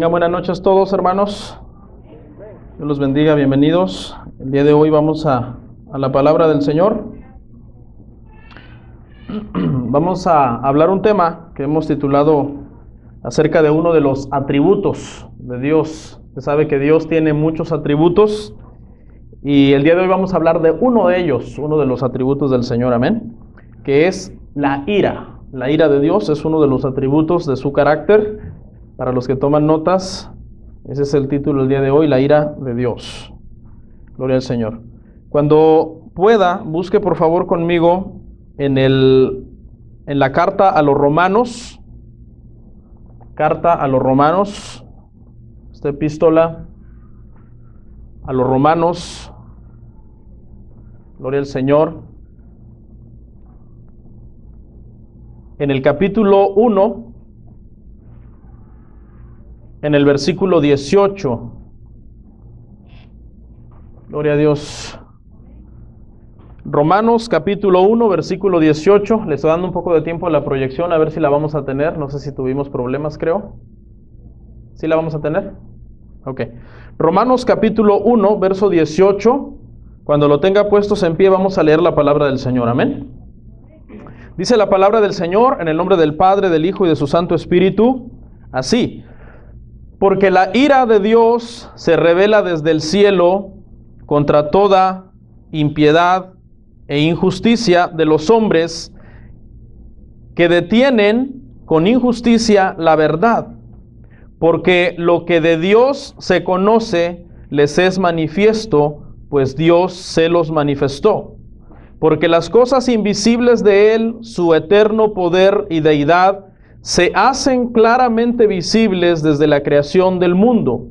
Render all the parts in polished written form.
Tengan buenas noches todos, hermanos. Dios los bendiga, bienvenidos. El día de hoy vamos a la palabra del Señor. Vamos a hablar un tema que hemos titulado acerca de uno de los atributos de Dios. Usted sabe que Dios tiene muchos atributos y el día de hoy vamos a hablar de uno de ellos, uno de los atributos del Señor, amén, que es la ira. La ira de Dios es uno de los atributos de su carácter. Para los que toman notas, ese es el título del día de hoy, la ira de Dios. Gloria al Señor. Cuando pueda, busque por favor conmigo en la carta a los Romanos. Carta a los Romanos. Esta epístola a los Romanos. Gloria al Señor. En el capítulo 1. En el versículo 18. Gloria a Dios. Romanos capítulo 1, versículo 18. Le estoy dando un poco de tiempo a la proyección, a ver si la vamos a tener. No sé si tuvimos problemas, creo. ¿Sí la vamos a tener? Ok. Romanos capítulo 1, verso 18. Cuando lo tenga puestos en pie, vamos a leer la palabra del Señor. Amén. Dice la palabra del Señor en el nombre del Padre, del Hijo y de su Santo Espíritu. Así. Porque la ira de Dios se revela desde el cielo contra toda impiedad e injusticia de los hombres que detienen con injusticia la verdad. Porque lo que de Dios se conoce les es manifiesto, pues Dios se los manifestó. Porque las cosas invisibles de Él, su eterno poder y deidad, se hacen claramente visibles desde la creación del mundo,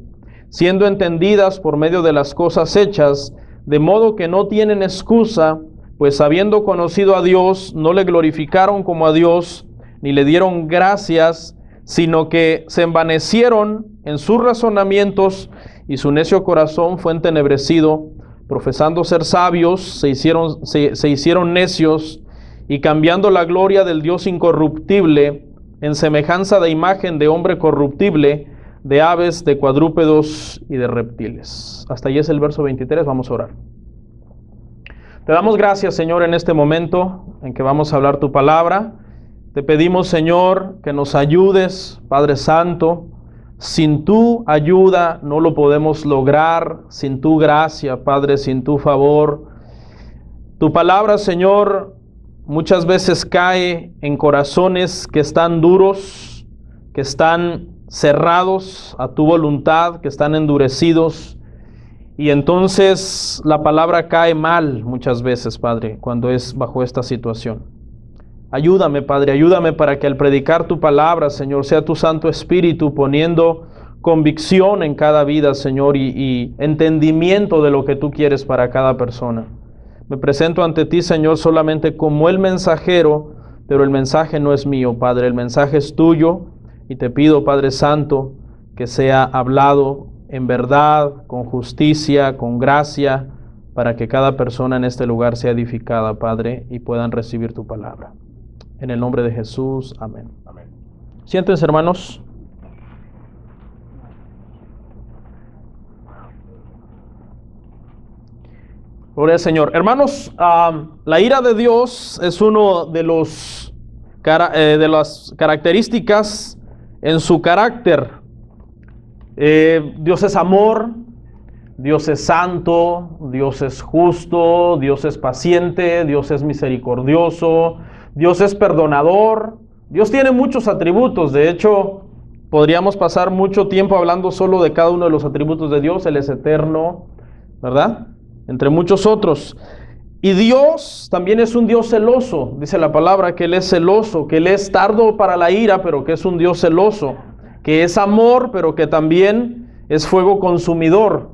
siendo entendidas por medio de las cosas hechas, de modo que no tienen excusa, pues habiendo conocido a Dios, no le glorificaron como a Dios, ni le dieron gracias, sino que se envanecieron en sus razonamientos, y su necio corazón fue entenebrecido. Profesando ser sabios, se hicieron necios, y cambiando la gloria del Dios incorruptible, en semejanza de imagen de hombre corruptible, de aves, de cuadrúpedos y de reptiles. Hasta ahí es el verso 23, vamos a orar. Te damos gracias, Señor, en este momento en que vamos a hablar tu palabra. Te pedimos, Señor, que nos ayudes, Padre Santo. Sin tu ayuda no lo podemos lograr, sin tu gracia, Padre, sin tu favor. Tu palabra, Señor, muchas veces cae en corazones que están duros, que están cerrados a tu voluntad, que están endurecidos. Y entonces la palabra cae mal muchas veces, Padre, cuando es bajo esta situación. Ayúdame, Padre, ayúdame para que al predicar tu palabra, Señor, sea tu Santo Espíritu poniendo convicción en cada vida, Señor, y entendimiento de lo que tú quieres para cada persona. Me presento ante ti, Señor, solamente como el mensajero, pero el mensaje no es mío, Padre, el mensaje es tuyo, y te pido, Padre Santo, que sea hablado en verdad, con justicia, con gracia, para que cada persona en este lugar sea edificada, Padre, y puedan recibir tu palabra. En el nombre de Jesús, amén. Amén. Siéntense, hermanos. Gloria al Señor. Hermanos, la ira de Dios es uno de las características en su carácter. Dios es amor, Dios es santo, Dios es justo, Dios es paciente, Dios es misericordioso, Dios es perdonador. Dios tiene muchos atributos. De hecho, podríamos pasar mucho tiempo hablando solo de cada uno de los atributos de Dios. Él es eterno, ¿verdad? Entre muchos otros. Y Dios también es un Dios celoso. Dice la palabra que Él es celoso, que Él es tardo para la ira, pero que es un Dios celoso, que es amor, pero que también es fuego consumidor.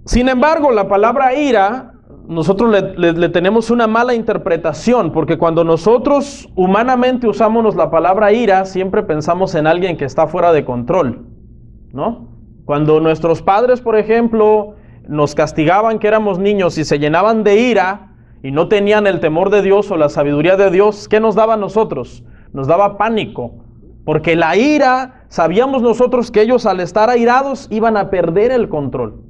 Sin embargo, la palabra ira, nosotros le tenemos una mala interpretación, porque cuando nosotros humanamente usamos la palabra ira, siempre pensamos en alguien que está fuera de control, ¿no? Cuando nuestros padres, por ejemplo, nos castigaban que éramos niños y se llenaban de ira y no tenían el temor de Dios o la sabiduría de Dios, ¿qué nos daba a nosotros? Nos daba pánico, Porque la ira, sabíamos nosotros que ellos al estar airados iban a perder el control.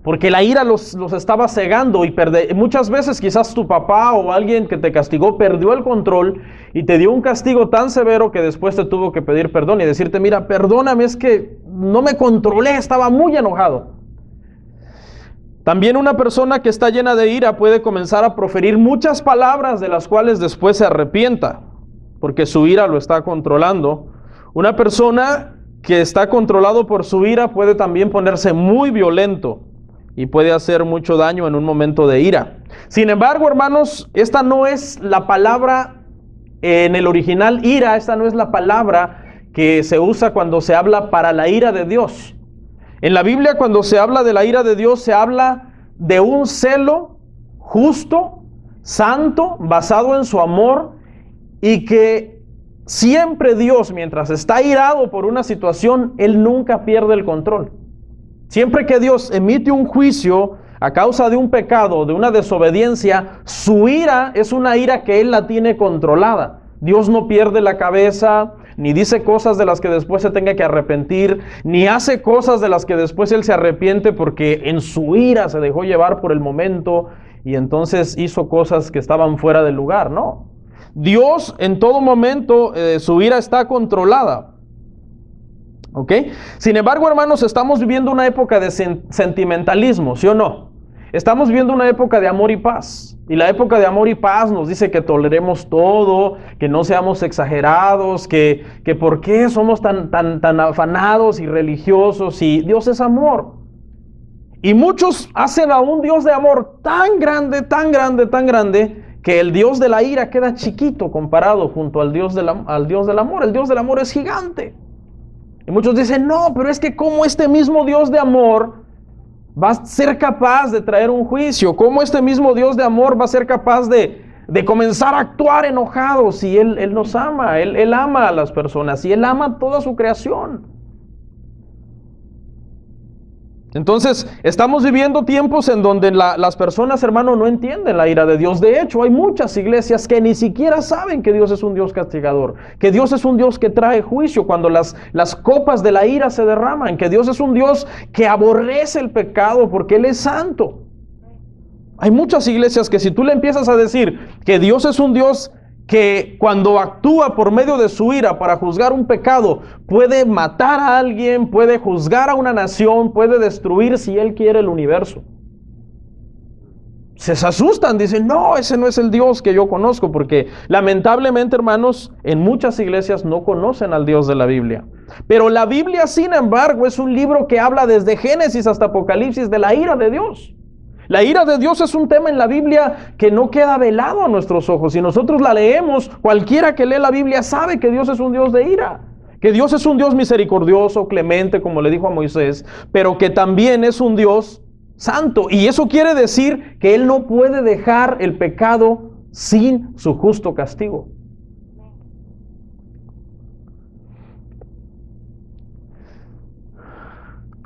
Porque la ira los estaba cegando y muchas veces quizás tu papá o alguien que te castigó perdió el control y te dio un castigo tan severo que después te tuvo que pedir perdón y decirte, mira, perdóname, es que no me controlé, estaba muy enojado. También una persona que está llena de ira puede comenzar a proferir muchas palabras de las cuales después se arrepienta, porque su ira lo está controlando. Una persona que está controlado por su ira puede también ponerse muy violento y puede hacer mucho daño en un momento de ira. Sin embargo, hermanos, esta no es la palabra en el original ira, esta no es la palabra que se usa cuando se habla para la ira de Dios. En la Biblia, cuando se habla de la ira de Dios, se habla de un celo justo, santo, basado en su amor, y que siempre Dios, mientras está irado por una situación, Él nunca pierde el control. Siempre que Dios emite un juicio a causa de un pecado, de una desobediencia, su ira es una ira que Él la tiene controlada. Dios no pierde la cabeza, ni dice cosas de las que después se tenga que arrepentir, ni hace cosas de las que después Él se arrepiente porque en su ira se dejó llevar por el momento y entonces hizo cosas que estaban fuera del lugar. No. Dios en todo momento, su ira está controlada. ¿Ok? Sin embargo, hermanos, estamos viviendo una época de sentimentalismo, ¿sí o no? Estamos viviendo una época de amor y paz. Y la época de amor y paz nos dice que toleremos todo, que no seamos exagerados, que por qué somos tan afanados y religiosos, y Dios es amor. Y muchos hacen a un Dios de amor tan grande, tan grande, tan grande, que el Dios de la ira queda chiquito comparado junto al Dios del amor. El Dios del amor es gigante. Y muchos dicen, no, pero es que ¿cómo este mismo Dios de amor va a ser capaz de traer un juicio? ¿Cómo este mismo Dios de amor va a ser capaz de comenzar a actuar enojado si Él nos ama? Él ama a las personas y Él ama toda su creación. Entonces, estamos viviendo tiempos en donde las personas, hermano, no entienden la ira de Dios. De hecho, hay muchas iglesias que ni siquiera saben que Dios es un Dios castigador, que Dios es un Dios que trae juicio cuando las copas de la ira se derraman, que Dios es un Dios que aborrece el pecado porque Él es santo. Hay muchas iglesias que si tú le empiezas a decir que Dios es un Dios que cuando actúa por medio de su ira para juzgar un pecado, puede matar a alguien, puede juzgar a una nación, puede destruir si Él quiere el universo. Se asustan, dicen, no, ese no es el Dios que yo conozco, porque lamentablemente, hermanos, en muchas iglesias no conocen al Dios de la Biblia. Pero la Biblia, sin embargo, es un libro que habla desde Génesis hasta Apocalipsis de la ira de Dios. La ira de Dios es un tema en la Biblia que no queda velado a nuestros ojos. Si nosotros la leemos, cualquiera que lee la Biblia sabe que Dios es un Dios de ira, que Dios es un Dios misericordioso, clemente, como le dijo a Moisés, pero que también es un Dios santo. Y eso quiere decir que Él no puede dejar el pecado sin su justo castigo.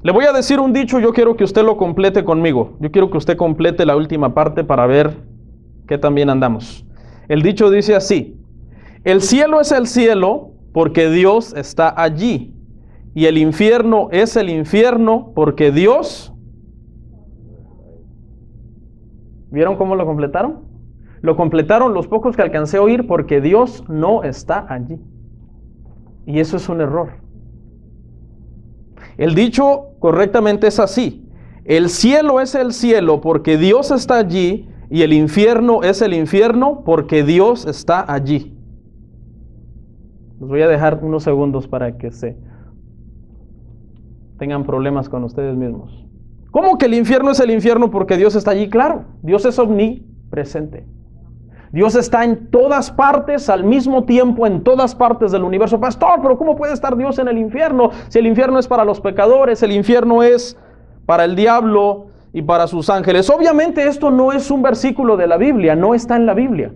Le voy a decir un dicho, yo quiero que usted lo complete conmigo. Yo quiero que usted complete la última parte para ver qué tan bien andamos. El dicho dice así: el cielo es el cielo porque Dios está allí, y el infierno es el infierno porque Dios... ¿Vieron cómo lo completaron? Lo completaron los pocos que alcancé a oír, porque Dios no está allí. Y eso es un error. El dicho correctamente es así: el cielo es el cielo porque Dios está allí, y el infierno es el infierno porque Dios está allí. Les voy a dejar unos segundos para que tengan problemas con ustedes mismos. ¿Cómo que el infierno es el infierno porque Dios está allí? Claro, Dios es omnipresente. Dios está en todas partes, al mismo tiempo, en todas partes del universo. Pastor, pero ¿cómo puede estar Dios en el infierno? Si el infierno es para los pecadores, el infierno es para el diablo y para sus ángeles. Obviamente esto no es un versículo de la Biblia, no está en la Biblia.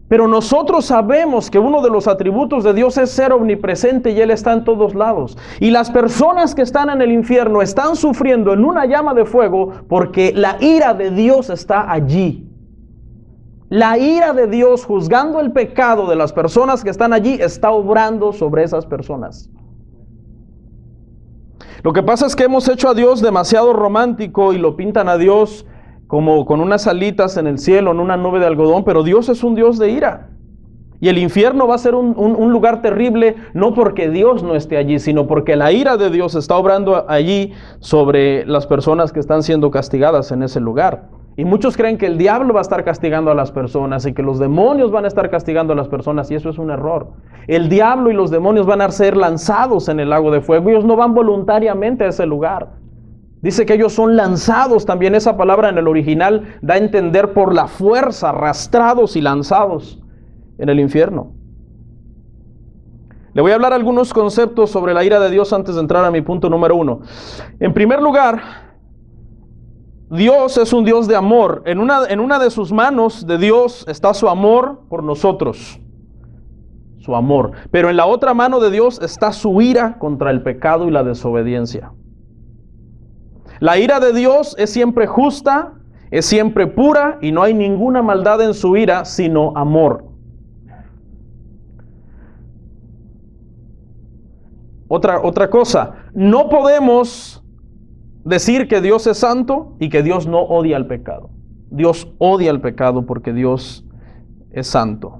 Pero nosotros sabemos que uno de los atributos de Dios es ser omnipresente y Él está en todos lados. Y las personas que están en el infierno están sufriendo en una llama de fuego porque la ira de Dios está allí. La ira de Dios juzgando el pecado de las personas que están allí está obrando sobre esas personas. Lo que pasa es que hemos hecho a Dios demasiado romántico y lo pintan a Dios como con unas alitas en el cielo, en una nube de algodón, pero Dios es un Dios de ira. Y el infierno va a ser un lugar terrible, no porque Dios no esté allí, sino porque la ira de Dios está obrando allí sobre las personas que están siendo castigadas en ese lugar. Y muchos creen que el diablo va a estar castigando a las personas y que los demonios van a estar castigando a las personas, y eso es un error. El diablo y los demonios van a ser lanzados en el lago de fuego. Ellos no van voluntariamente a ese lugar. Dice que ellos son lanzados. También esa palabra en el original da a entender por la fuerza, arrastrados y lanzados en el infierno. Le voy a hablar algunos conceptos sobre la ira de Dios antes de entrar a mi punto número 1. En primer lugar, Dios es un Dios de amor. En una de sus manos de Dios está su amor por nosotros. Su amor. Pero en la otra mano de Dios está su ira contra el pecado y la desobediencia. La ira de Dios es siempre justa, es siempre pura y no hay ninguna maldad en su ira, sino amor. Otra cosa, no podemos decir que Dios es santo y que Dios no odia el pecado. Dios odia el pecado porque Dios es santo.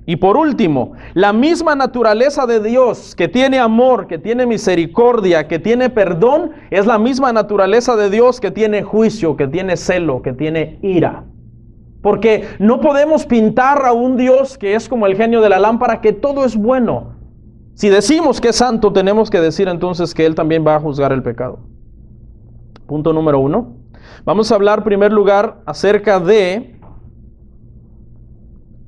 Y por último, la misma naturaleza de Dios que tiene amor, que tiene misericordia, que tiene perdón, es la misma naturaleza de Dios que tiene juicio, que tiene celo, que tiene ira. Porque no podemos pintar a un Dios que es como el genio de la lámpara, que todo es bueno. Si decimos que es santo, tenemos que decir entonces que Él también va a juzgar el pecado. Punto número 1. Vamos a hablar en primer lugar acerca de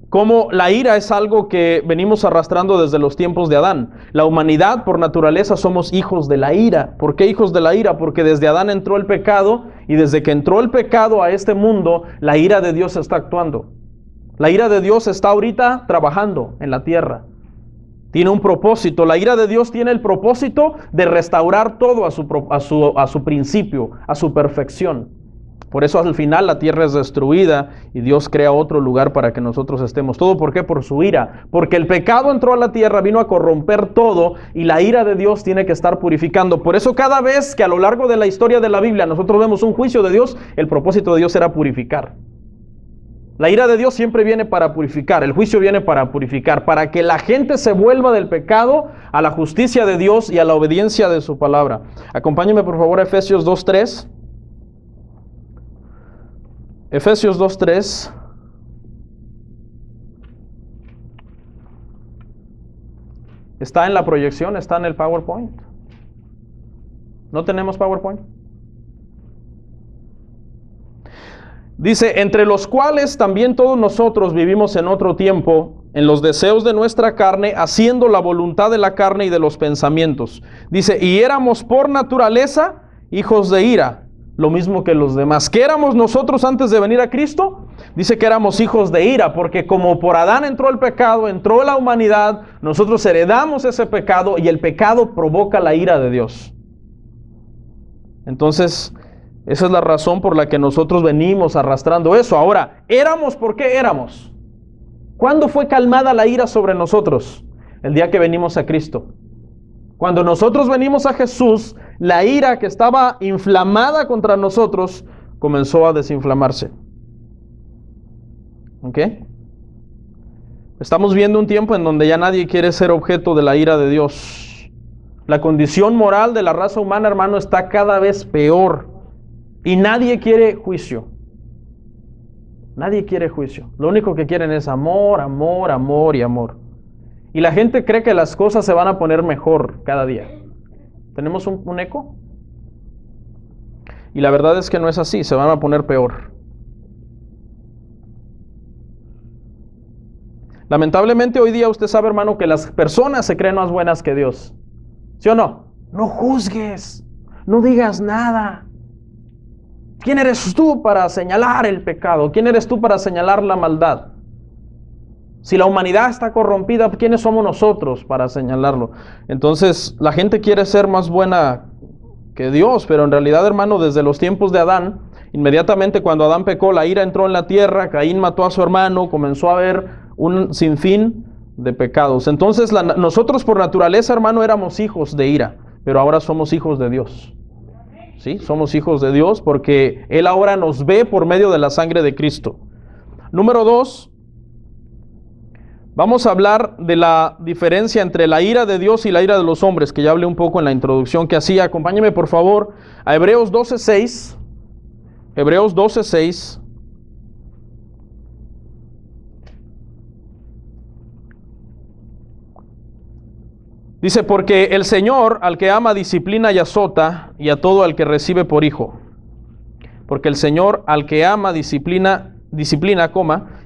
cómo la ira es algo que venimos arrastrando desde los tiempos de Adán. La humanidad por naturaleza somos hijos de la ira. ¿Por qué hijos de la ira? Porque desde Adán entró el pecado y desde que entró el pecado a este mundo, la ira de Dios está actuando. La ira de Dios está ahorita trabajando en la tierra. Tiene un propósito. La ira de Dios tiene el propósito de restaurar todo a su principio, a su perfección. Por eso al final la tierra es destruida y Dios crea otro lugar para que nosotros estemos. ¿Todo por qué? Por su ira. Porque el pecado entró a la tierra, vino a corromper todo y la ira de Dios tiene que estar purificando. Por eso cada vez que a lo largo de la historia de la Biblia nosotros vemos un juicio de Dios, el propósito de Dios era purificar. La ira de Dios siempre viene para purificar, el juicio viene para purificar, para que la gente se vuelva del pecado a la justicia de Dios y a la obediencia de su palabra. Acompáñenme por favor a Efesios 2:3. Efesios 2:3. Está en la proyección, está en el PowerPoint. ¿No tenemos PowerPoint? Dice, entre los cuales también todos nosotros vivimos en otro tiempo, en los deseos de nuestra carne, haciendo la voluntad de la carne y de los pensamientos. Dice, y éramos por naturaleza hijos de ira, lo mismo que los demás. ¿Qué éramos nosotros antes de venir a Cristo? Dice que éramos hijos de ira, porque como por Adán entró el pecado, entró la humanidad, nosotros heredamos ese pecado y el pecado provoca la ira de Dios. Entonces, esa es la razón por la que nosotros venimos arrastrando eso. Ahora, ¿éramos por qué éramos? ¿Cuándo fue calmada la ira sobre nosotros? El día que venimos a Cristo. Cuando nosotros venimos a Jesús, la ira que estaba inflamada contra nosotros comenzó a desinflamarse. ¿Ok? Estamos viendo un tiempo en donde ya nadie quiere ser objeto de la ira de Dios. La condición moral de la raza humana, hermano, está cada vez peor. Y nadie quiere juicio. Nadie quiere juicio. Lo único que quieren es amor, amor, amor y amor. Y la gente cree que las cosas se van a poner mejor cada día. ¿Tenemos un eco? Y la verdad es que no es así, se van a poner peor. Lamentablemente hoy día usted sabe, hermano, que las personas se creen más buenas que Dios. ¿Sí o no? No juzgues, no digas nada. ¿Quién eres tú para señalar el pecado? ¿Quién eres tú para señalar la maldad? Si la humanidad está corrompida, ¿quiénes somos nosotros para señalarlo? Entonces, la gente quiere ser más buena que Dios, pero en realidad, hermano, desde los tiempos de Adán, Inmediatamente cuando Adán pecó, la ira entró en la tierra, Caín mató a su hermano, comenzó a haber un sinfín de pecados. Entonces nosotros por naturaleza, hermano, éramos hijos de ira, pero ahora somos hijos de Dios. ¿Sí? Somos hijos de Dios porque Él ahora nos ve por medio de la sangre de Cristo. Número 2, vamos a hablar de la diferencia entre la ira de Dios y la ira de los hombres, que ya hablé un poco en la introducción que hacía. Acompáñeme por favor a Hebreos 12:6. Hebreos 12:6. Dice, porque el Señor al que ama disciplina y azota, y a todo al que recibe por hijo. Porque el Señor al que ama disciplina,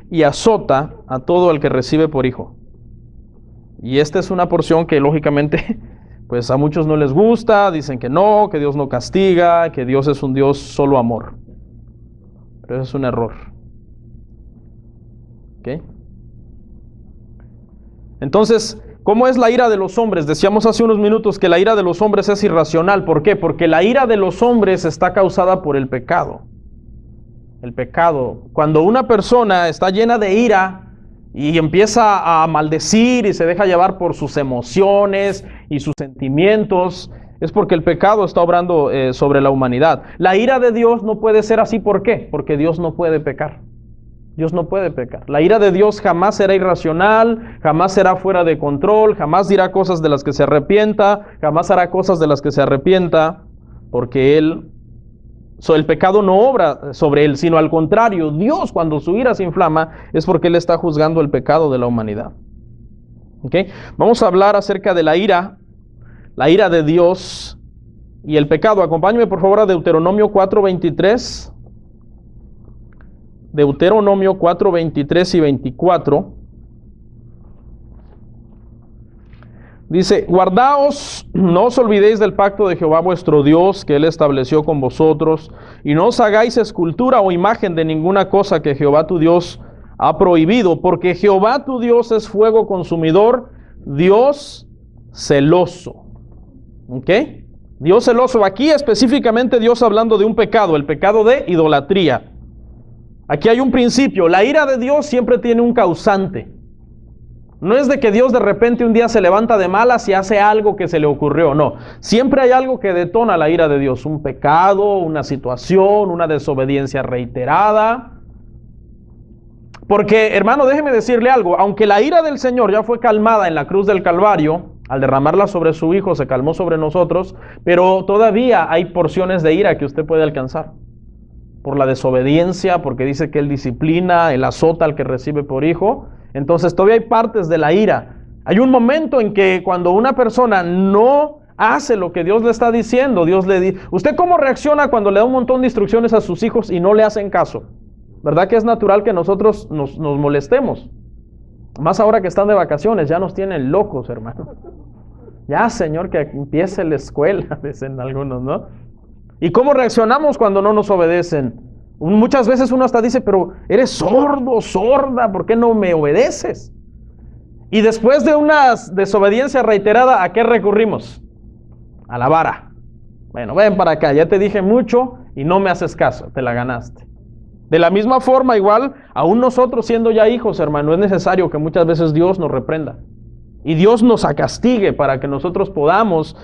y azota a todo al que recibe por hijo. Y esta es una porción que lógicamente pues a muchos no les gusta, dicen que no, que Dios no castiga, que Dios es un Dios solo amor. Pero eso es un error. ¿Ok? Entonces, ¿cómo es la ira de los hombres? Decíamos hace unos minutos que la ira de los hombres es irracional. ¿Por qué? Porque la ira de los hombres está causada por el pecado. El pecado. Cuando una persona está llena de ira y empieza a maldecir y se deja llevar por sus emociones y sus sentimientos, es porque el pecado está obrando sobre la humanidad. La ira de Dios no puede ser así. ¿Por qué? Porque Dios no puede pecar. Dios no puede pecar. La ira de Dios jamás será irracional, jamás será fuera de control, jamás dirá cosas de las que se arrepienta, jamás hará cosas de las que se arrepienta, porque el pecado no obra sobre él, sino al contrario, Dios cuando su ira se inflama es porque Él está juzgando el pecado de la humanidad. ¿Okay? Vamos a hablar acerca de la ira de Dios y el pecado. Acompáñame por favor a Deuteronomio 4:23. Deuteronomio 4:23 y 24. Dice, guardaos, no os olvidéis del pacto de Jehová vuestro Dios, que Él estableció con vosotros, y no os hagáis escultura o imagen de ninguna cosa que Jehová tu Dios ha prohibido, porque Jehová tu Dios es fuego consumidor, Dios celoso. ¿Ok? Dios celoso. Aquí específicamente Dios hablando de un pecado, el pecado de idolatría. Aquí hay un principio, la ira de Dios siempre tiene un causante. No es de que Dios de repente un día se levanta de malas y hace algo que se le ocurrió, no. Siempre hay algo que detona la ira de Dios, un pecado, una situación, una desobediencia reiterada. Porque, hermano, déjeme decirle algo, aunque la ira del Señor ya fue calmada en la cruz del Calvario, al derramarla sobre su Hijo se calmó sobre nosotros, pero todavía hay porciones de ira que usted puede alcanzar. Por la desobediencia, porque dice que Él disciplina, Él azota al que recibe por hijo. Entonces todavía hay partes de la ira. Hay un momento en que cuando una persona no hace lo que Dios le está diciendo, Dios le dice, ¿usted cómo reacciona cuando le da un montón de instrucciones a sus hijos y no le hacen caso? ¿Verdad que es natural que nosotros nos molestemos? Más ahora que están de vacaciones, ya nos tienen locos, hermano. Ya, Señor, que empiece la escuela, dicen algunos, ¿no? ¿Y cómo reaccionamos cuando no nos obedecen? Muchas veces uno hasta dice, pero eres sordo, sorda, ¿por qué no me obedeces? Y después de una desobediencia reiterada, ¿a qué recurrimos? A la vara. Bueno, ven para acá, ya te dije mucho y no me haces caso, te la ganaste. De la misma forma, igual, aún nosotros siendo ya hijos, hermano, es necesario que muchas veces Dios nos reprenda. Y Dios nos castigue para que nosotros podamos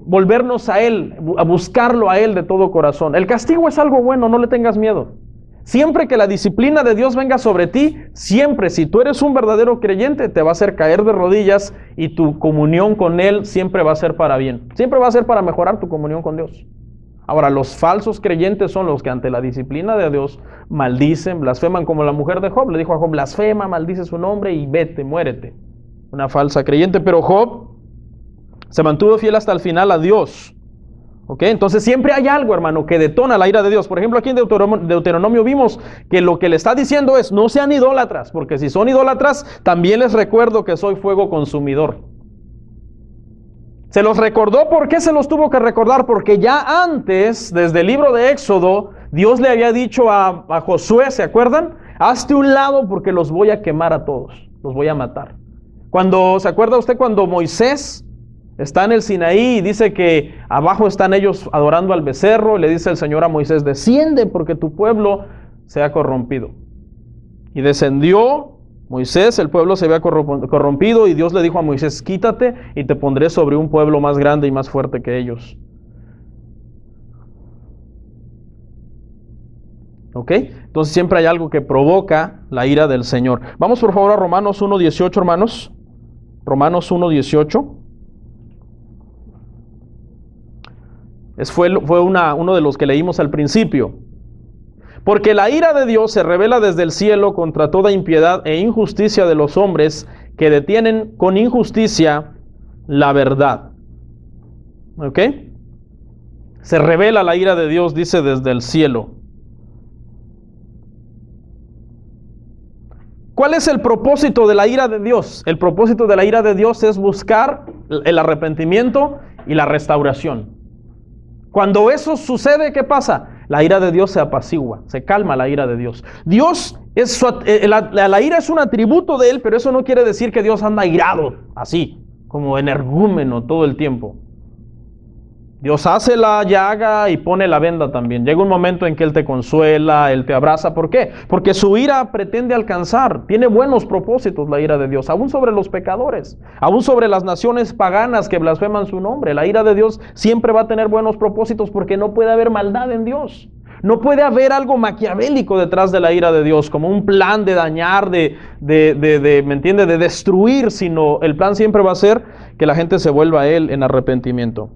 volvernos a Él, a buscarlo a Él de todo corazón. El castigo es algo bueno, no le tengas miedo. Siempre que la disciplina de Dios venga sobre ti, siempre, si tú eres un verdadero creyente, te va a hacer caer de rodillas y tu comunión con Él siempre va a ser para bien. Siempre va a ser para mejorar tu comunión con Dios. Ahora, los falsos creyentes son los que ante la disciplina de Dios maldicen, blasfeman, como la mujer de Job. Le dijo a Job, blasfema, maldice su nombre y vete, muérete. Una falsa creyente, pero Job se mantuvo fiel hasta el final a Dios. ¿Ok? Entonces siempre hay algo, hermano, que detona la ira de Dios. Por ejemplo, aquí en Deuteronomio vimos que lo que le está diciendo es, no sean idólatras, porque si son idólatras, también les recuerdo que soy fuego consumidor. Se los recordó. ¿Por qué se los tuvo que recordar? Porque ya antes, desde el libro de Éxodo, Dios le había dicho a Josué, ¿se acuerdan? Hazte un lado porque los voy a quemar a todos, los voy a matar. ¿Se acuerda usted cuando Moisés Está en el Sinaí y dice que abajo están ellos adorando al becerro. Y le dice el Señor a Moisés, desciende porque tu pueblo se ha corrompido. Y descendió Moisés, el pueblo se había corrompido y Dios le dijo a Moisés, quítate y te pondré sobre un pueblo más grande y más fuerte que ellos. ¿Ok? Entonces siempre hay algo que provoca la ira del Señor. Vamos por favor a Romanos 1:18, hermanos. Romanos 1:18. Fue uno de los que leímos al principio. Porque la ira de Dios se revela desde el cielo contra toda impiedad e injusticia de los hombres que detienen con injusticia la verdad. ¿Ok? Se revela la ira de Dios, dice, desde el cielo. ¿Cuál es el propósito de la ira de Dios? El propósito de la ira de Dios es buscar el arrepentimiento y la restauración. Cuando eso sucede, ¿qué pasa? La ira de Dios se apacigua, se calma la ira de Dios. La ira es un atributo de Él, pero eso no quiere decir que Dios anda irado, así, como energúmeno todo el tiempo. Dios hace la llaga y pone la venda también. Llega un momento en que Él te consuela, Él te abraza. ¿Por qué? Porque su ira pretende alcanzar. Tiene buenos propósitos la ira de Dios, aún sobre los pecadores, aún sobre las naciones paganas que blasfeman su nombre. La ira de Dios siempre va a tener buenos propósitos porque no puede haber maldad en Dios. No puede haber algo maquiavélico detrás de la ira de Dios, como un plan de dañar, ¿me entiende? De destruir, sino el plan siempre va a ser que la gente se vuelva a Él en arrepentimiento.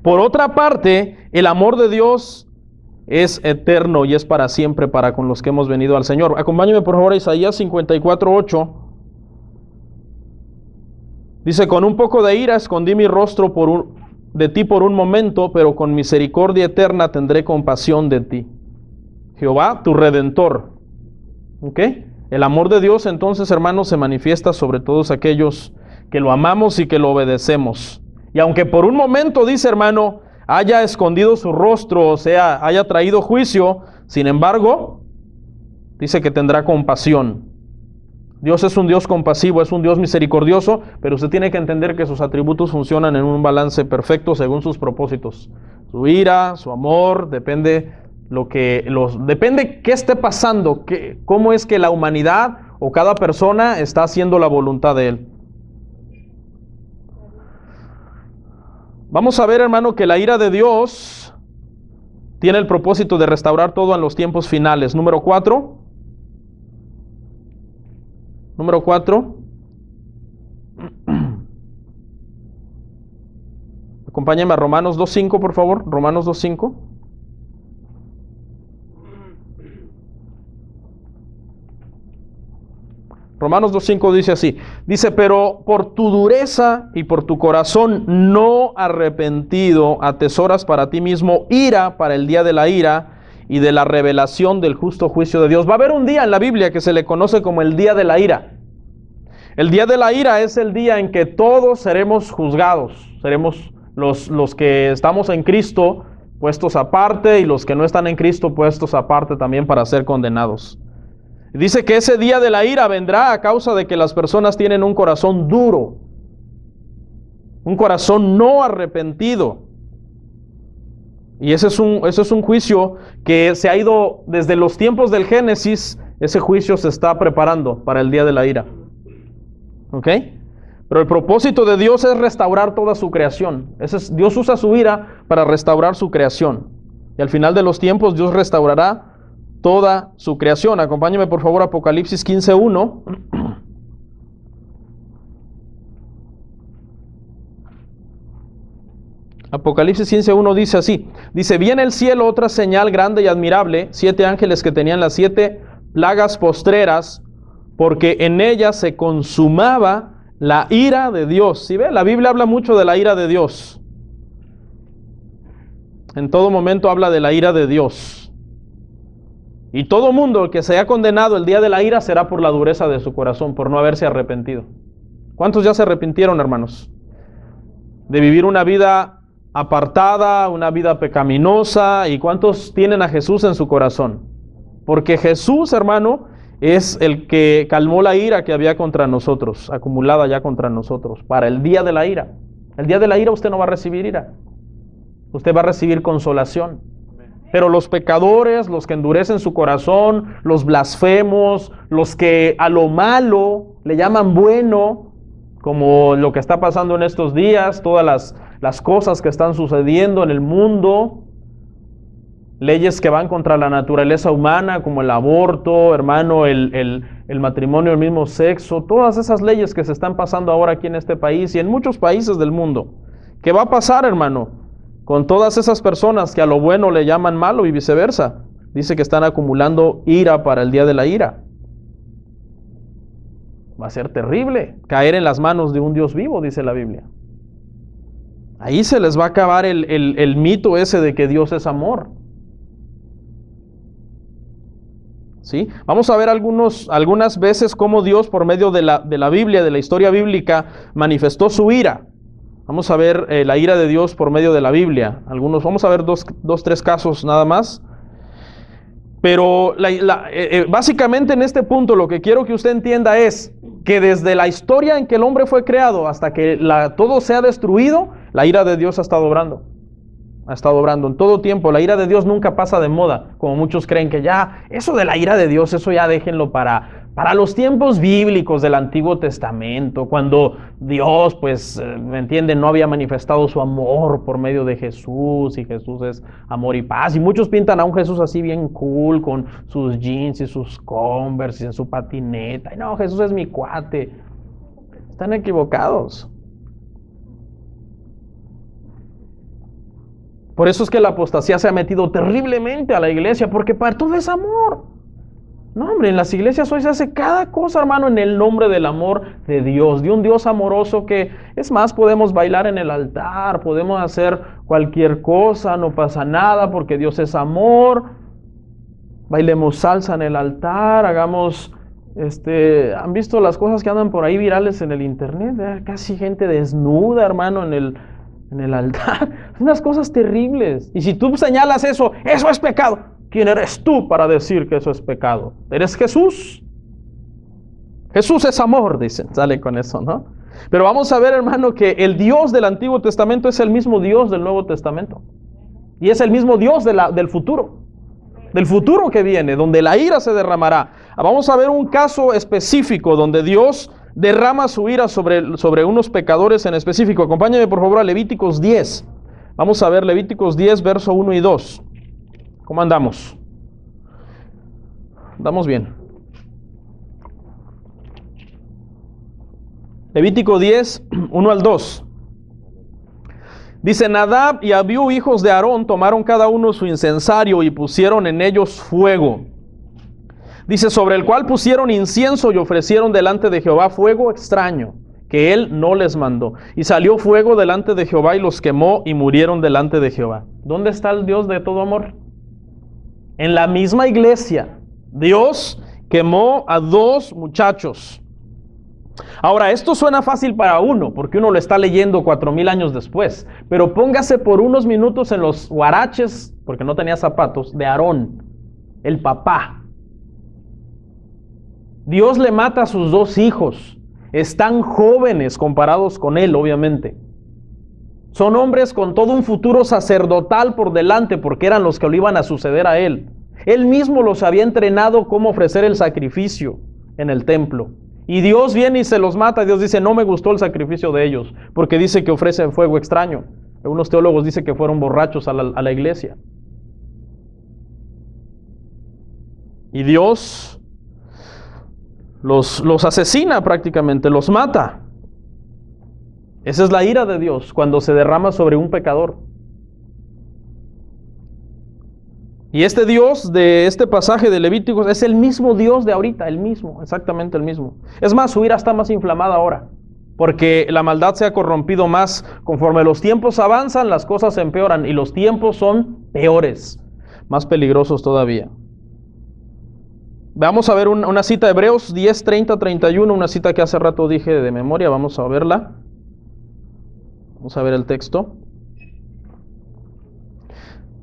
Por otra parte, el amor de Dios es eterno y es para siempre para con los que hemos venido al Señor. Acompáñeme por favor a Isaías 54:8. Dice, con un poco de ira escondí mi rostro de ti por un momento, pero con misericordia eterna tendré compasión de ti. Jehová, tu Redentor. ¿Ok? El amor de Dios entonces, hermanos, se manifiesta sobre todos aquellos que lo amamos y que lo obedecemos. Y aunque por un momento, dice hermano, haya escondido su rostro, o sea, haya traído juicio, sin embargo, dice que tendrá compasión. Dios es un Dios compasivo, es un Dios misericordioso, pero usted tiene que entender que sus atributos funcionan en un balance perfecto según sus propósitos. Su ira, su amor, depende qué esté pasando, cómo es que la humanidad o cada persona está haciendo la voluntad de Él. Vamos a ver, hermano, que la ira de Dios tiene el propósito de restaurar todo en los tiempos finales. Número 4. Acompáñame a Romanos 2:5, por favor. Romanos 2:5. Romanos 2:5 dice así, dice, pero por tu dureza y por tu corazón no arrepentido atesoras para ti mismo ira para el día de la ira y de la revelación del justo juicio de Dios. Va a haber un día en la Biblia que se le conoce como el día de la ira. El día de la ira es el día en que todos seremos juzgados, seremos los que estamos en Cristo puestos aparte y los que no están en Cristo puestos aparte también para ser condenados. Dice que ese día de la ira vendrá a causa de que las personas tienen un corazón duro, un corazón no arrepentido. Y ese es un juicio que se ha ido desde los tiempos del Génesis. Ese juicio se está preparando para el día de la ira. ¿Ok? Pero el propósito de Dios es restaurar toda su creación. Dios usa su ira para restaurar su creación. Y al final de los tiempos Dios restaurará toda su creación. Acompáñeme por favor a Apocalipsis 15:1. Apocalipsis 15:1 dice así. Dice, vi en el cielo otra señal grande y admirable, 7 ángeles que tenían las 7 plagas postreras, porque en ellas se consumaba la ira de Dios. ¿Sí ve? La Biblia habla mucho de la ira de Dios. En todo momento habla de la ira de Dios. Y todo mundo que sea condenado el día de la ira será por la dureza de su corazón, por no haberse arrepentido. ¿Cuántos ya se arrepintieron, hermanos? De vivir una vida apartada, una vida pecaminosa. ¿Y cuántos tienen a Jesús en su corazón? Porque Jesús, hermano, es el que calmó la ira que había contra nosotros, acumulada ya contra nosotros, para el día de la ira. El día de la ira usted no va a recibir ira. Usted va a recibir consolación. Pero los pecadores, los que endurecen su corazón, los blasfemos, los que a lo malo le llaman bueno, como lo que está pasando en estos días, todas las cosas que están sucediendo en el mundo, leyes que van contra la naturaleza humana, como el aborto, hermano, el matrimonio del mismo sexo, todas esas leyes que se están pasando ahora aquí en este país y en muchos países del mundo. ¿Qué va a pasar, hermano, con todas esas personas que a lo bueno le llaman malo y viceversa? Dice que están acumulando ira para el día de la ira. Va a ser terrible caer en las manos de un Dios vivo, dice la Biblia. Ahí se les va a acabar el mito ese de que Dios es amor. ¿Sí? Vamos a ver algunas veces cómo Dios, por medio de la Biblia, de la historia bíblica, manifestó su ira. Vamos a ver la ira de Dios por medio de la Biblia. Vamos a ver tres casos nada más. Pero básicamente en este punto lo que quiero que usted entienda es que desde la historia en que el hombre fue creado hasta que todo se ha destruido, la ira de Dios ha estado obrando. Ha estado obrando en todo tiempo. La ira de Dios nunca pasa de moda, como muchos creen que ya, eso de la ira de Dios, eso ya déjenlo para los tiempos bíblicos del Antiguo Testamento, cuando Dios, pues, ¿me entienden?, no había manifestado su amor por medio de Jesús, y Jesús es amor y paz. Y muchos pintan a un Jesús así bien cool, con sus jeans y sus Converse y en su patineta. Y no, Jesús es mi cuate. Están equivocados. Por eso es que la apostasía se ha metido terriblemente a la iglesia, porque para todo es amor. No, hombre, en las iglesias hoy se hace cada cosa, hermano, en el nombre del amor de Dios, de un Dios amoroso que, es más, podemos bailar en el altar, podemos hacer cualquier cosa, no pasa nada porque Dios es amor. Bailemos salsa en el altar, hagamos, ¿han visto las cosas que andan por ahí virales en el internet? Casi gente desnuda, hermano, en el altar. Unas cosas terribles. Y si tú señalas eso es pecado. ¿Quién eres tú para decir que eso es pecado? ¿Eres Jesús? Jesús es amor, dicen. Sale con eso, ¿no? Pero vamos a ver, hermano, que el Dios del Antiguo Testamento es el mismo Dios del Nuevo Testamento. Y es el mismo Dios del futuro. Del futuro que viene, donde la ira se derramará. Vamos a ver un caso específico donde Dios derrama su ira sobre unos pecadores en específico. Acompáñame por favor a Levíticos 10. Vamos a ver Levíticos 10, verso 1 y 2. ¿Cómo andamos? ¿Andamos bien? Levítico 10, 1 al 2. Dice: Nadab y Abiú, hijos de Aarón, tomaron cada uno su incensario y pusieron en ellos fuego. Dice: sobre el cual pusieron incienso y ofrecieron delante de Jehová fuego extraño, que él no les mandó. Y salió fuego delante de Jehová y los quemó y murieron delante de Jehová. ¿Dónde está el Dios de todo amor? En la misma iglesia. Dios quemó a dos muchachos. Ahora, esto suena fácil para uno, porque uno lo está leyendo 4000 años después. Pero póngase por unos minutos en los huaraches, porque no tenía zapatos, de Aarón, el papá. Dios le mata a sus dos hijos. Están jóvenes comparados con él, obviamente. Son hombres con todo un futuro sacerdotal por delante, porque eran los que lo iban a suceder a él. Él mismo los había entrenado cómo ofrecer el sacrificio en el templo. Y Dios viene y se los mata. Dios dice: no me gustó el sacrificio de ellos, porque dice que ofrecen fuego extraño. Algunos teólogos dicen que fueron borrachos a la iglesia. Y Dios los asesina prácticamente, los mata. Esa es la ira de Dios cuando se derrama sobre un pecador. Y este Dios de este pasaje de Levíticos es el mismo Dios de ahorita, el mismo, exactamente el mismo. Es más, su ira está más inflamada ahora, porque la maldad se ha corrompido más. Conforme los tiempos avanzan, las cosas se empeoran y los tiempos son peores, más peligrosos todavía. Vamos a ver una cita de Hebreos 10, 30, 31, una cita que hace rato dije de memoria. Vamos a verla. Vamos a ver el texto.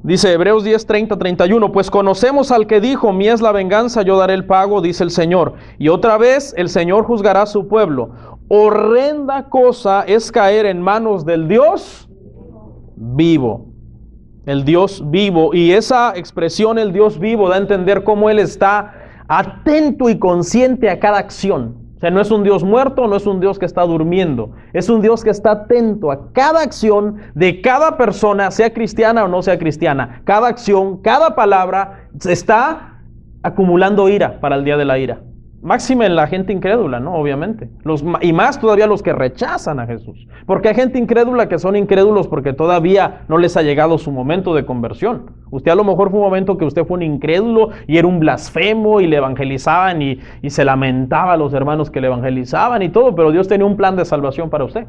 Dice Hebreos 10, 30, 31, pues conocemos al que dijo: mía es la venganza, yo daré el pago, dice el Señor. Y otra vez el Señor juzgará a su pueblo. horrenda cosa es caer en manos del Dios vivo. El Dios vivo. Y esa expresión, el Dios vivo, da a entender cómo Él está atento y consciente a cada acción. O sea, no es un Dios muerto, no es un Dios que está durmiendo. Es un Dios que está atento a cada acción de cada persona, sea cristiana o no sea cristiana. Cada acción, cada palabra está acumulando ira para el día de la ira. Máxime en la gente incrédula, ¿no? Obviamente. Y más todavía los que rechazan a Jesús. Porque hay gente incrédula que son incrédulos porque todavía no les ha llegado su momento de conversión. Usted a lo mejor fue un momento que usted fue un incrédulo y era un blasfemo y le evangelizaban y se lamentaba a los hermanos que le evangelizaban y todo, pero Dios tenía un plan de salvación para usted.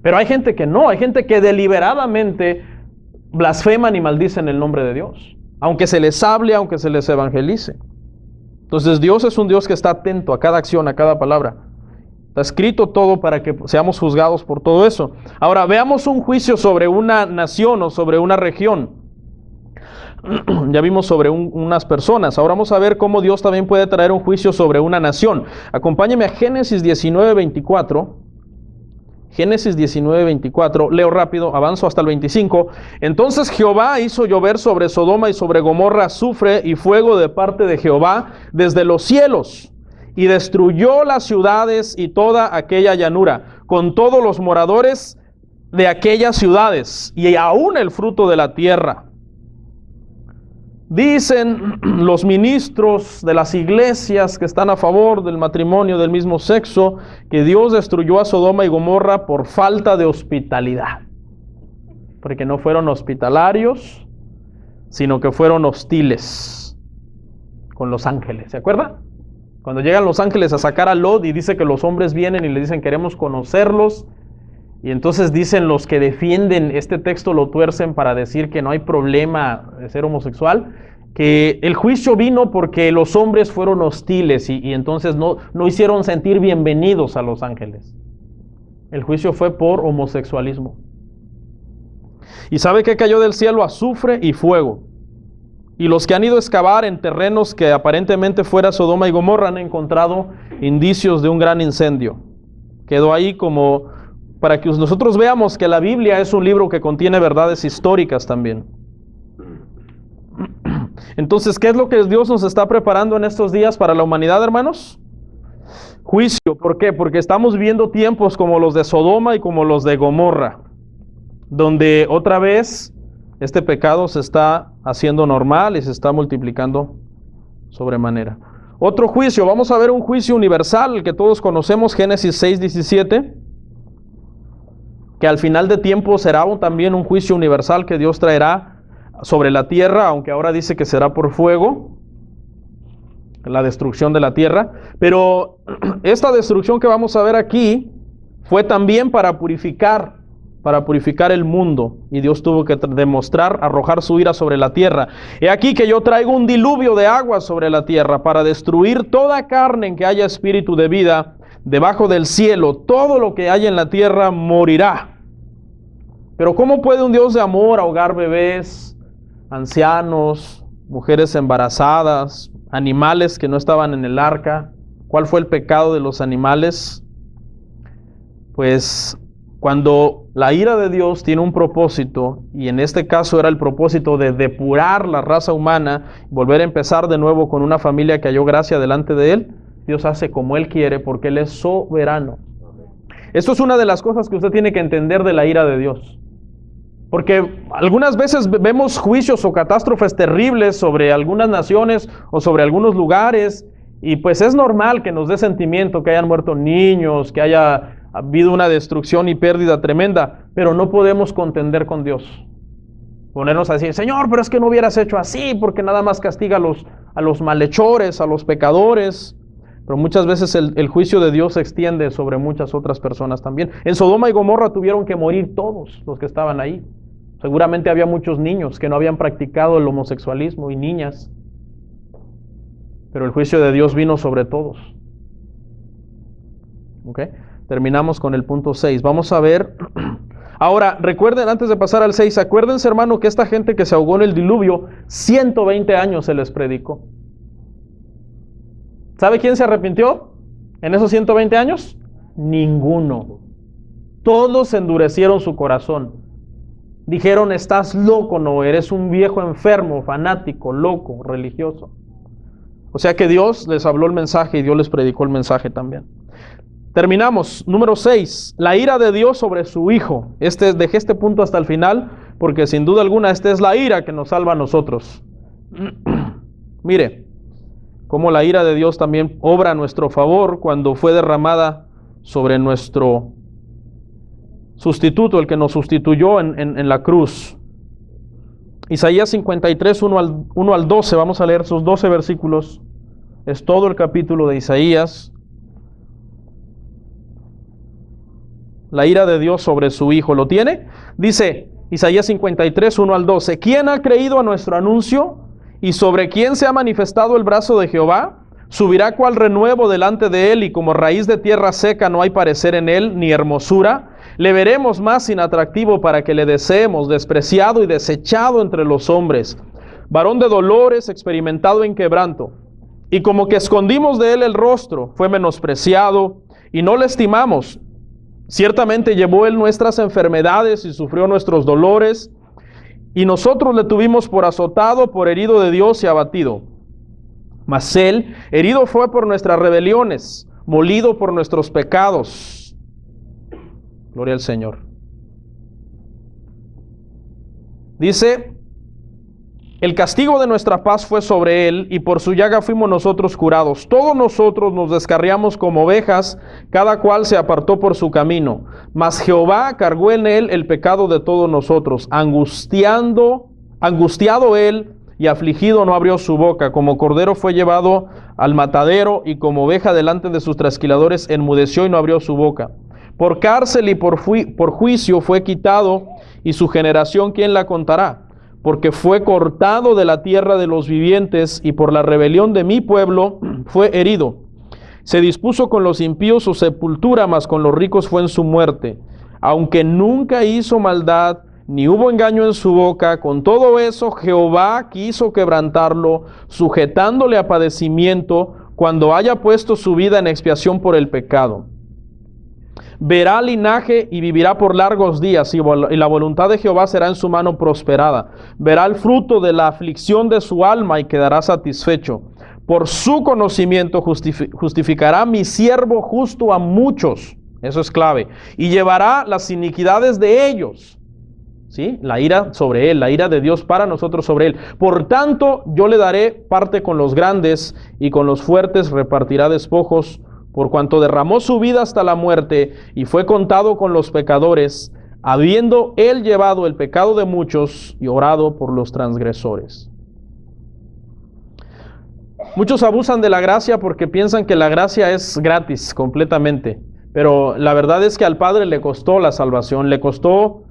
Pero hay gente que no, hay gente que deliberadamente blasfeman y maldicen el nombre de Dios. Aunque se les hable, aunque se les evangelice. Entonces Dios es un Dios que está atento a cada acción, a cada palabra. Está escrito todo para que seamos juzgados por todo eso. Ahora veamos un juicio sobre una nación o sobre una región. Ya vimos sobre unas personas. Ahora vamos a ver cómo Dios también puede traer un juicio sobre una nación. Acompáñeme a Génesis 19:24. Génesis 19:24, leo rápido, avanzo hasta el 25. Entonces Jehová hizo llover sobre Sodoma y sobre Gomorra azufre y fuego de parte de Jehová desde los cielos, y destruyó las ciudades y toda aquella llanura, con todos los moradores de aquellas ciudades, y aún el fruto de la tierra. Dicen los ministros de las iglesias que están a favor del matrimonio del mismo sexo que Dios destruyó a Sodoma y Gomorra por falta de hospitalidad. Porque no fueron hospitalarios, sino que fueron hostiles con los ángeles. ¿Se acuerda? Cuando llegan los ángeles a sacar a Lot y dice que los hombres vienen y le dicen queremos conocerlos. Y entonces dicen los que defienden este texto, lo tuercen para decir que no hay problema de ser homosexual, que el juicio vino porque los hombres fueron hostiles y entonces no hicieron sentir bienvenidos a los ángeles. El juicio fue por homosexualismo. ¿Y sabe qué cayó del cielo? Azufre y fuego. Y los que han ido a excavar en terrenos que aparentemente fuera Sodoma y Gomorra han encontrado indicios de un gran incendio. Quedó ahí como para que nosotros veamos que la Biblia es un libro que contiene verdades históricas también. Entonces, ¿qué es lo que Dios nos está preparando en estos días para la humanidad, hermanos? Juicio. ¿Por qué? Porque estamos viviendo tiempos como los de Sodoma y como los de Gomorra, donde otra vez este pecado se está haciendo normal y se está multiplicando sobremanera. Otro juicio, vamos a ver un juicio universal, el que todos conocemos, Génesis 6:17. Que al final de tiempo será también un juicio universal que Dios traerá sobre la tierra, aunque ahora dice que será por fuego, la destrucción de la tierra. Pero esta destrucción que vamos a ver aquí fue también para purificar el mundo. Y Dios tuvo que demostrar, arrojar su ira sobre la tierra. He aquí que yo traigo un diluvio de agua sobre la tierra para destruir toda carne en que haya espíritu de vida debajo del cielo. Todo lo que haya en la tierra morirá. Pero ¿cómo puede un Dios de amor ahogar bebés, ancianos, mujeres embarazadas, animales que no estaban en el arca? ¿Cuál fue el pecado de los animales? Pues cuando la ira de Dios tiene un propósito, y en este caso era el propósito de depurar la raza humana, volver a empezar de nuevo con una familia que halló gracia delante de Él, Dios hace como Él quiere porque Él es soberano. Esto es una de las cosas que usted tiene que entender de la ira de Dios. Porque algunas veces vemos juicios o catástrofes terribles sobre algunas naciones o sobre algunos lugares, y pues es normal que nos dé sentimiento que hayan muerto niños, que haya habido una destrucción y pérdida tremenda, pero no podemos contender con Dios. Ponernos a decir, Señor, pero es que no hubieras hecho así, porque nada más castiga a los malhechores, a los pecadores. Pero muchas veces el juicio de Dios se extiende sobre muchas otras personas también. En Sodoma y Gomorra tuvieron que morir todos los que estaban ahí. Seguramente había muchos niños que no habían practicado el homosexualismo y niñas. Pero el juicio de Dios vino sobre todos. ¿Ok? Terminamos con el punto 6. Vamos a ver. Ahora, recuerden, antes de pasar al 6, acuérdense, hermano, que esta gente que se ahogó en el diluvio, 120 años se les predicó. ¿Sabe quién se arrepintió en esos 120 años? Ninguno. Todos endurecieron su corazón. Dijeron, estás loco, no, eres un viejo enfermo, fanático, loco, religioso. O sea que Dios les habló el mensaje y Dios les predicó el mensaje también. Terminamos. Número 6. La ira de Dios sobre su Hijo. Dejé este punto hasta el final porque sin duda alguna esta es la ira que nos salva a nosotros. Mire, cómo la ira de Dios también obra a nuestro favor cuando fue derramada sobre nuestro sustituto, el que nos sustituyó en la cruz. Isaías 53, 1 al 12, vamos a leer sus 12 versículos. Es todo el capítulo de Isaías. La ira de Dios sobre su Hijo. ¿Lo tiene? Dice Isaías 53, 1 al 12. ¿Quién ha creído a nuestro anuncio? ¿Y sobre quién se ha manifestado el brazo de Jehová? Subirá cual renuevo delante de él, y como raíz de tierra seca no hay parecer en él, ni hermosura. Le veremos más inatractivo para que le deseemos, despreciado y desechado entre los hombres. Varón de dolores, experimentado en quebranto. Y como que escondimos de él el rostro, fue menospreciado y no le estimamos. Ciertamente llevó él nuestras enfermedades y sufrió nuestros dolores, y nosotros le tuvimos por azotado, por herido de Dios y abatido. Mas él herido fue por nuestras rebeliones, molido por nuestros pecados. Gloria al Señor. Dice, el castigo de nuestra paz fue sobre él, y por su llaga fuimos nosotros curados. Todos nosotros nos descarriamos como ovejas, cada cual se apartó por su camino. Mas Jehová cargó en él el pecado de todos nosotros. Angustiado él y afligido no abrió su boca. Como cordero fue llevado al matadero, y como oveja delante de sus trasquiladores enmudeció y no abrió su boca. Por cárcel y por juicio fue quitado, y su generación ¿quién la contará? Porque fue cortado de la tierra de los vivientes, y por la rebelión de mi pueblo fue herido. Se dispuso con los impíos su sepultura, mas con los ricos fue en su muerte. Aunque nunca hizo maldad, ni hubo engaño en su boca, con todo eso Jehová quiso quebrantarlo, sujetándole a padecimiento, cuando haya puesto su vida en expiación por el pecado. Verá linaje y vivirá por largos días, y la voluntad de Jehová será en su mano prosperada. Verá el fruto de la aflicción de su alma y quedará satisfecho. Por su conocimiento justificará mi siervo justo a muchos. Eso es clave. Y llevará las iniquidades de ellos. ¿Sí? La ira sobre él, la ira de Dios para nosotros sobre él. Por tanto, yo le daré parte con los grandes, y con los fuertes repartirá despojos, por cuanto derramó su vida hasta la muerte y fue contado con los pecadores, habiendo él llevado el pecado de muchos y orado por los transgresores. Muchos abusan de la gracia porque piensan que la gracia es gratis completamente, pero la verdad es que al Padre le costó la salvación, le costó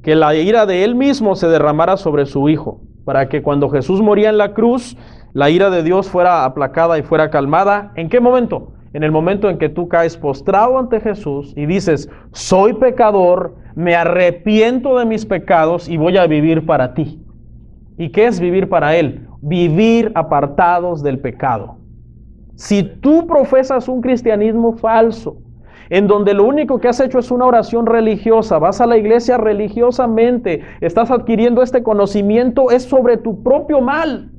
que la ira de él mismo se derramara sobre su Hijo, para que cuando Jesús moría en la cruz, la ira de Dios fuera aplacada y fuera calmada. ¿En qué momento? En el momento en que tú caes postrado ante Jesús y dices, soy pecador, me arrepiento de mis pecados y voy a vivir para ti. ¿Y qué es vivir para Él? Vivir apartados del pecado. Si tú profesas un cristianismo falso, en donde lo único que has hecho es una oración religiosa, vas a la iglesia religiosamente, estás adquiriendo este conocimiento, es sobre tu propio mal,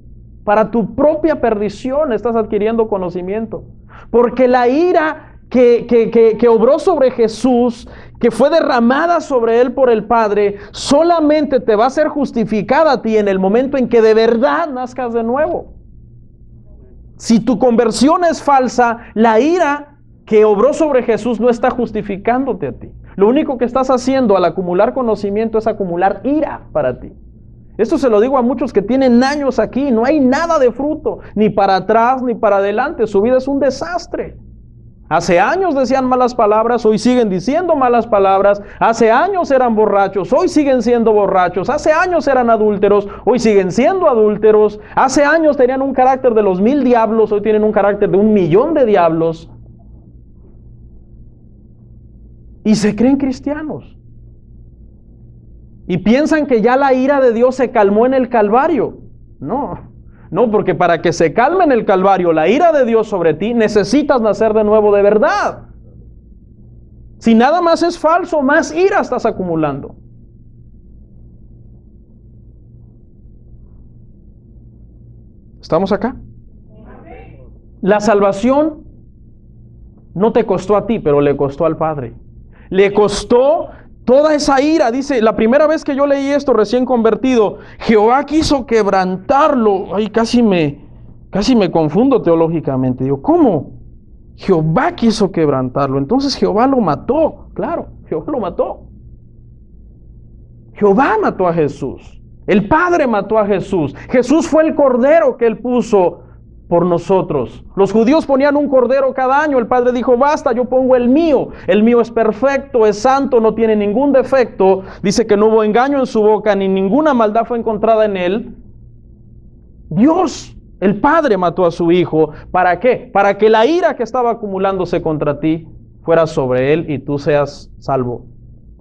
para tu propia perdición estás adquiriendo conocimiento. Porque la ira que obró sobre Jesús, que fue derramada sobre él por el Padre, solamente te va a ser justificada a ti en el momento en que de verdad nazcas de nuevo. Si tu conversión es falsa, la ira que obró sobre Jesús no está justificándote a ti. Lo único que estás haciendo al acumular conocimiento es acumular ira para ti. Esto se lo digo a muchos que tienen años aquí, no hay nada de fruto, ni para atrás ni para adelante, su vida es un desastre. Hace años decían malas palabras, hoy siguen diciendo malas palabras. Hace años eran borrachos, hoy siguen siendo borrachos. Hace años eran adúlteros, hoy siguen siendo adúlteros. Hace años tenían un carácter de los 1000 diablos, hoy tienen un carácter de 1,000,000 de diablos. Y se creen cristianos. Y piensan que ya la ira de Dios se calmó en el Calvario. No, porque para que se calme en el Calvario la ira de Dios sobre ti, necesitas nacer de nuevo de verdad. Si nada más es falso, más ira estás acumulando. ¿Estamos acá? La salvación no te costó a ti, pero le costó al Padre. Le costó toda esa ira. Dice, la primera vez que yo leí esto recién convertido, Jehová quiso quebrantarlo. Ay, casi me confundo teológicamente. Digo, ¿cómo? Jehová quiso quebrantarlo. Entonces Jehová lo mató. Claro, Jehová lo mató. Jehová mató a Jesús. El Padre mató a Jesús. Jesús fue el cordero que Él puso por nosotros. Los judíos ponían un cordero cada año. El Padre dijo, basta, yo pongo el mío. El mío es perfecto, es santo, no tiene ningún defecto. Dice que no hubo engaño en su boca, ni ninguna maldad fue encontrada en Él. Dios, el Padre mató a su Hijo. ¿Para qué? Para que la ira que estaba acumulándose contra ti fuera sobre Él y tú seas salvo.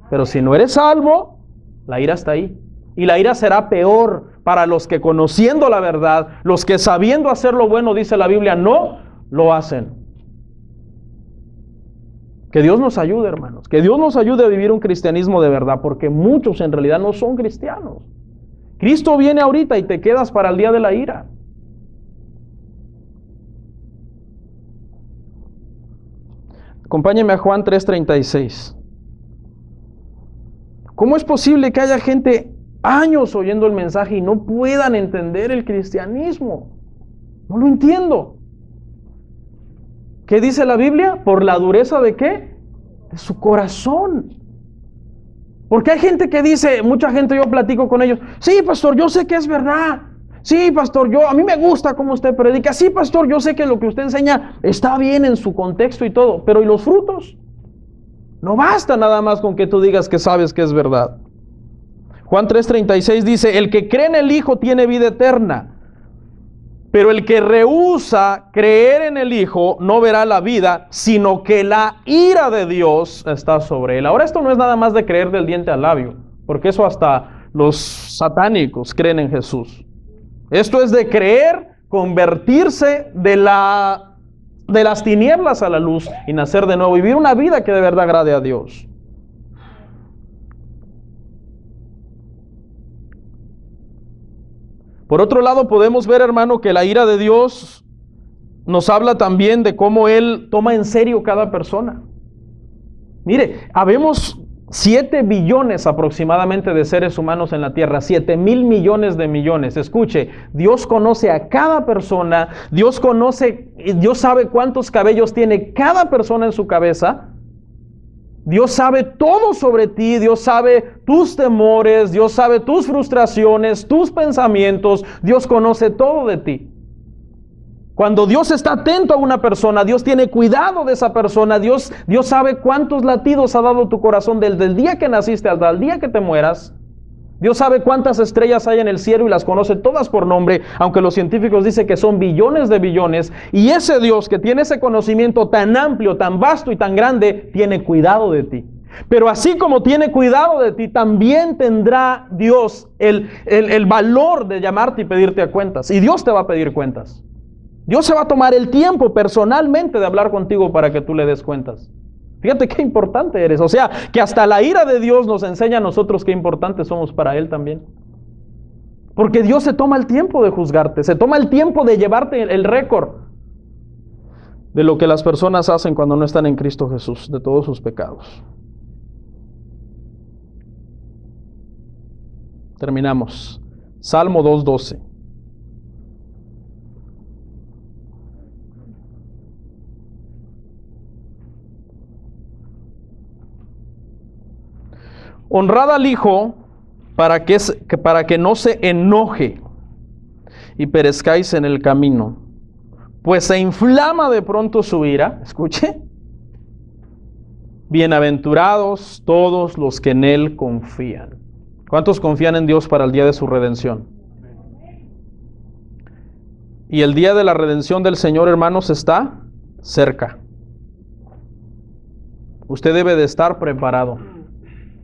Pero si no eres salvo, la ira está ahí. Y la ira será peor para los que conociendo la verdad, los que sabiendo hacer lo bueno, dice la Biblia, no lo hacen. Que Dios nos ayude, hermanos. Que Dios nos ayude a vivir un cristianismo de verdad, porque muchos en realidad no son cristianos. Cristo viene ahorita y te quedas para el día de la ira. Acompáñeme a Juan 3:36. ¿Cómo es posible que haya gente años oyendo el mensaje y no puedan entender el cristianismo? No lo entiendo. ¿Qué dice la Biblia? ¿Por la dureza de qué? De su corazón. Porque hay gente que dice, mucha gente, yo platico con ellos, sí, pastor, yo sé que es verdad. Sí, pastor, a mí me gusta cómo usted predica. Sí, pastor, yo sé que lo que usted enseña está bien en su contexto y todo. Pero ¿y los frutos? No basta nada más con que tú digas que sabes que es verdad. Juan 3:36 dice, el que cree en el Hijo tiene vida eterna, pero el que rehúsa creer en el Hijo no verá la vida, sino que la ira de Dios está sobre él. Ahora esto no es nada más de creer del diente al labio, porque eso hasta los satánicos creen en Jesús. Esto es de creer, convertirse de las tinieblas a la luz y nacer de nuevo, vivir una vida que de verdad agrade a Dios. Por otro lado, podemos ver, hermano, que la ira de Dios nos habla también de cómo Él toma en serio cada persona. Mire, habemos 7 billones aproximadamente de seres humanos en la tierra, 7,000 millones de millones. Escuche, Dios conoce a cada persona, Dios sabe cuántos cabellos tiene cada persona en su cabeza. Dios sabe todo sobre ti, Dios sabe tus temores, Dios sabe tus frustraciones, tus pensamientos, Dios conoce todo de ti. Cuando Dios está atento a una persona, Dios tiene cuidado de esa persona, Dios sabe cuántos latidos ha dado tu corazón desde el día que naciste hasta el día que te mueras. Dios sabe cuántas estrellas hay en el cielo y las conoce todas por nombre, aunque los científicos dicen que son billones de billones. Y ese Dios que tiene ese conocimiento tan amplio, tan vasto y tan grande, tiene cuidado de ti. Pero así como tiene cuidado de ti, también tendrá Dios el valor de llamarte y pedirte a cuentas. Y Dios te va a pedir cuentas. Dios se va a tomar el tiempo personalmente de hablar contigo para que tú le des cuentas. Fíjate qué importante eres. O sea, que hasta la ira de Dios nos enseña a nosotros qué importantes somos para Él también. Porque Dios se toma el tiempo de juzgarte, se toma el tiempo de llevarte el récord de lo que las personas hacen cuando no están en Cristo Jesús, de todos sus pecados. Terminamos. Salmo 2:12. Honrad al Hijo para que no se enoje y perezcáis en el camino, pues se inflama de pronto su ira. Escuche. Bienaventurados todos los que en Él confían. ¿Cuántos confían en Dios para el día de su redención? Y el día de la redención del Señor, hermanos, está cerca. Usted debe de estar preparado,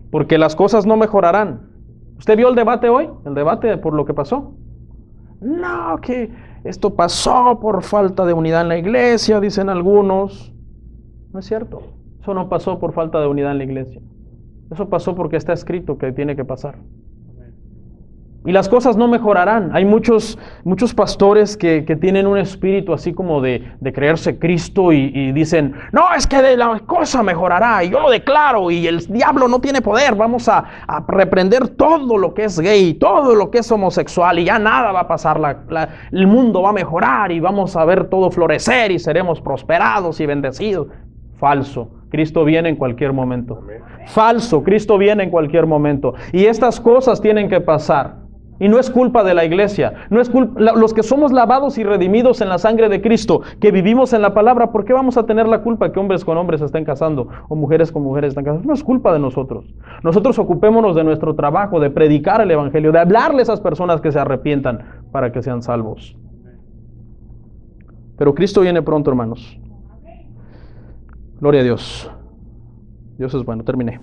porque las cosas no mejorarán. ¿Usted vio el debate hoy? El debate por lo que pasó. No, que esto pasó por falta de unidad en la iglesia, dicen algunos. No es cierto. Eso no pasó por falta de unidad en la iglesia. Eso pasó porque está escrito que tiene que pasar. Y las cosas no mejorarán. Hay muchos pastores que tienen un espíritu así como de creerse Cristo y dicen, no, es que la cosa mejorará y yo lo declaro y el diablo no tiene poder. Vamos a reprender todo lo que es gay, todo lo que es homosexual y ya nada va a pasar. El mundo va a mejorar y vamos a ver todo florecer y seremos prosperados y bendecidos. Falso. Cristo viene en cualquier momento. Falso. Cristo viene en cualquier momento. Y estas cosas tienen que pasar. Y no es culpa de la iglesia, no es los que somos lavados y redimidos en la sangre de Cristo, que vivimos en la palabra, ¿por qué vamos a tener la culpa que hombres con hombres se estén casando o mujeres con mujeres estén casando? No es culpa de nosotros. Nosotros ocupémonos de nuestro trabajo, de predicar el evangelio, de hablarle a esas personas que se arrepientan para que sean salvos. Pero Cristo viene pronto, hermanos. Gloria a Dios. Dios es bueno. Terminé.